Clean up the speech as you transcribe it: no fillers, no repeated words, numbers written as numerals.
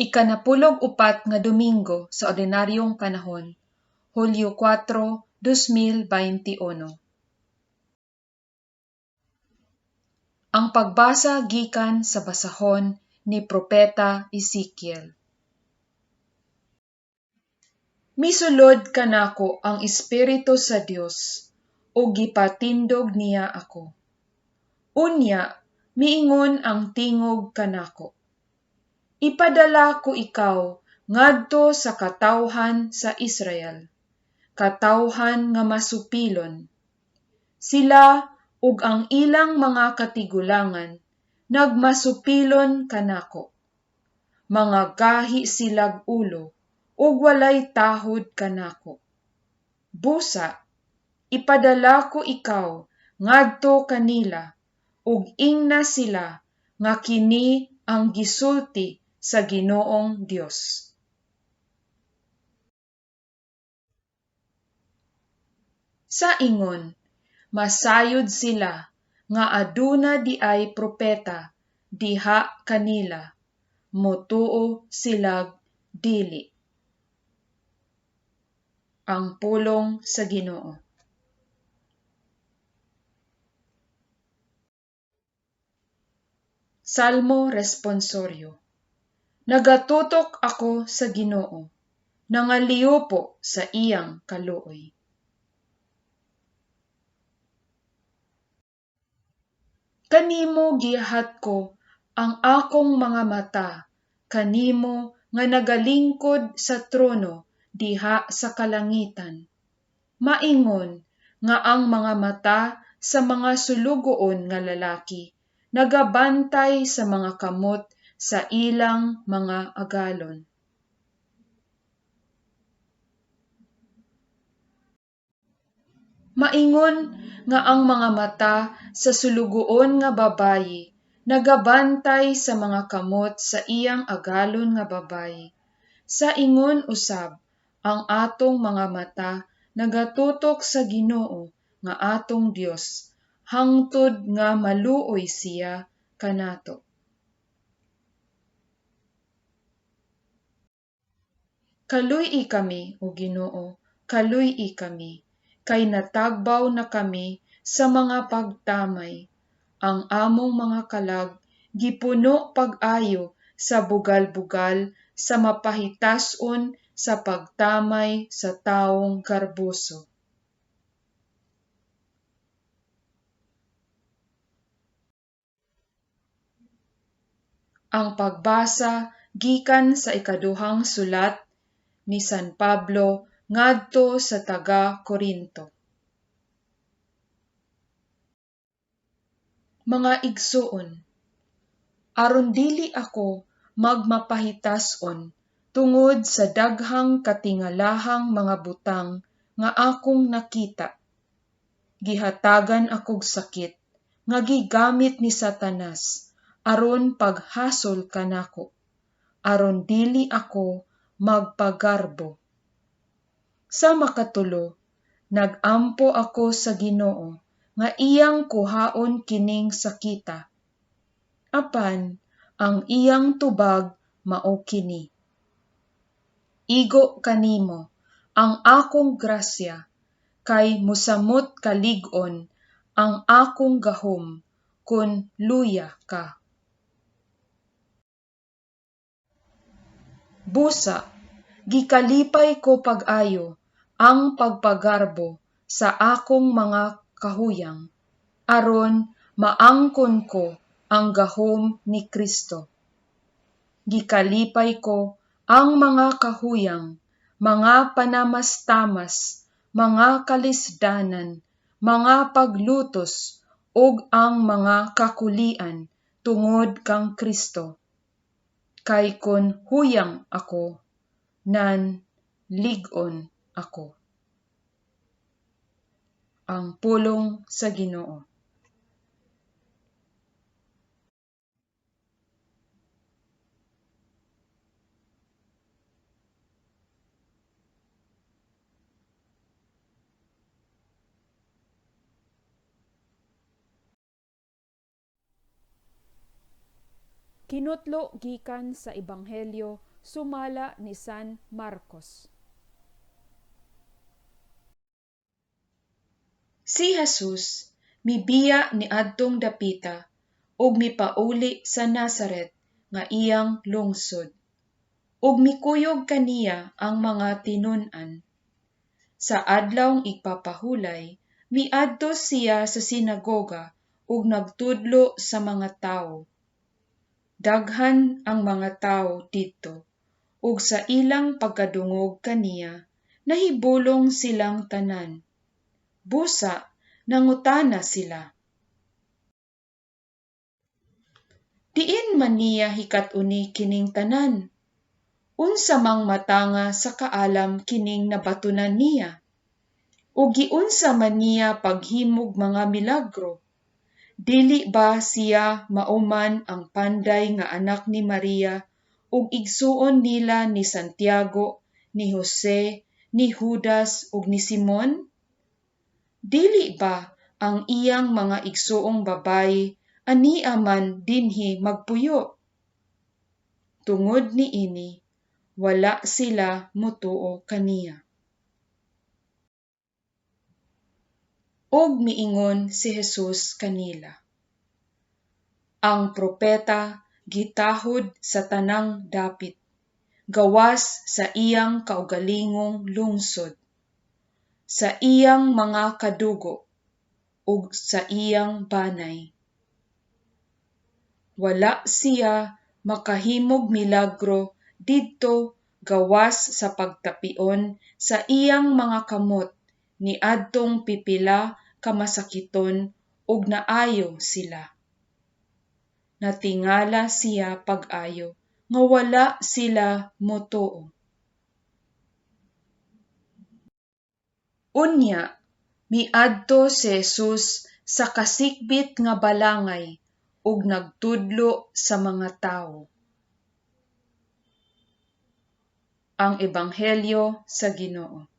Ikanapulo'g-Upat nga Domingo sa Ordinaryong Panahon, Hulyo 4, 2021. Ang pagbasa gikan sa basahon ni Propeta Ezekiel. Misulod kanako ang Espiritu sa Dios, ug gipatindog niya ako. Unya, miingon ang tingog kanako. Ipadala ko ikaw ngadto sa katawhan sa Israel, katawhan nga masupilon. Sila ug ang ilang mga katigulangan nagmasupilon kanako. Mga gahi silag ulo ug walay tahod kanako. Busa, ipadala ko ikaw ngadto kanila ug ingna sila nga kini ang gisulti sa Ginoong Dios. Sa ingon, masayod sila nga aduna di ay propeta diha kanila, motuo silag dili. Ang pulong sa Ginoo. Salmo responsoryo. Nagatutok ako sa Ginoo, nangaliw po sa iyang kaluoy. Kanimo gihat ko ang akong mga mata, kanimo nga nagalingkod sa trono diha sa kalangitan. Maingon nga ang mga mata sa mga sulugoon nga lalaki nagabantay sa mga kamot sa ilang mga agalon. Maingon nga ang mga mata sa sulugoon nga babayi nagabantay sa mga kamot sa iyang agalon nga babayi. Sa ingon usab, ang atong mga mata nagatutok sa Ginoo nga atong Dios, hangtod nga maluoy siya kanato. Kaluy-i kami, o Ginoo, kaluy-i kami, kay natagbaw na kami sa mga pagtamay. Ang among mga kalag gipuno pag-ayo sa bugal-bugal sa mapahitason sa pagtamay sa taong garboso. Ang pagbasa gikan sa ikaduhang sulat ni San Pablo ngadto sa taga-Korinto. Mga igsuon, aron dili ako magmapahitason tungod sa daghang katingalahang mga butang nga akong nakita. Gihatagan akog sakit nga gigamit ni Satanas aron paghasol kanako, aron dili ako magpagarbo. Sa makatulo, nag-ampo ako sa Ginoo nga iyang kuhaon kining sakita. Apan ang iyang tubag mao kini. Igo kanimo ang akong grasya, kay musamot kalig-on ang akong gahom kun luya ka. Busa, gikalipay ko pag-ayo ang pagpagarbo sa akong mga kahuyang, aron maangkon ko ang gahom ni Kristo. Gikalipay ko ang mga kahuyang, mga panamastamas, mga kalisdanan, mga paglutos, ug ang mga kakulian tungod kang Kristo. Kay kun huyang ako, nan lig-on ako. Ang pulong sa Ginoo. Kinutlo gikan sa Ebanghelyo Sumala ni San Marcos. Si Jesus mibiya ni adtong dapita ug mipauli sa Nazaret nga iyang lungsod. Ug mikuyog kaniya ang mga tinun-an. Sa adlawng igpapahulay, miadto siya sa sinagoga ug nagtudlo sa mga tawo. Daghan ang mga tawo didto, ug sa ilang pagkadungog kaniya, nahibulong silang tanan. Busa, nangutana sila. Diin man niya hikat-uni kining tanan? Unsa mang matanga sa kaalam kining nabatunan niya? O giunsa man niya paghimog mga milagro? Dili ba siya mauman ang panday nga anak ni Maria ug igsuon nila ni Santiago, ni Jose, ni Judas ug ni Simon? Dili ba ang iyang mga igsuong babayi ania man dinhi magpuyo? Tungod niini, wala sila motuo kaniya. Og miingon si Jesus kanila, ang propeta gitahod sa tanang dapit, gawas sa iyang kaugalingong lungsod, sa iyang mga kadugo, ug sa iyang banay. Wala siya makahimog milagro didto gawas sa pagtapion sa iyang mga kamot ni adtong pipila ka masakiton ug naayo sila. Natingala siya pag-ayo nga wala sila motuo. Unya, miadto si Jesus sa kasikbit nga balangay ug nagtudlo sa mga tawo. Ang Ebanghelyo sa Ginoo.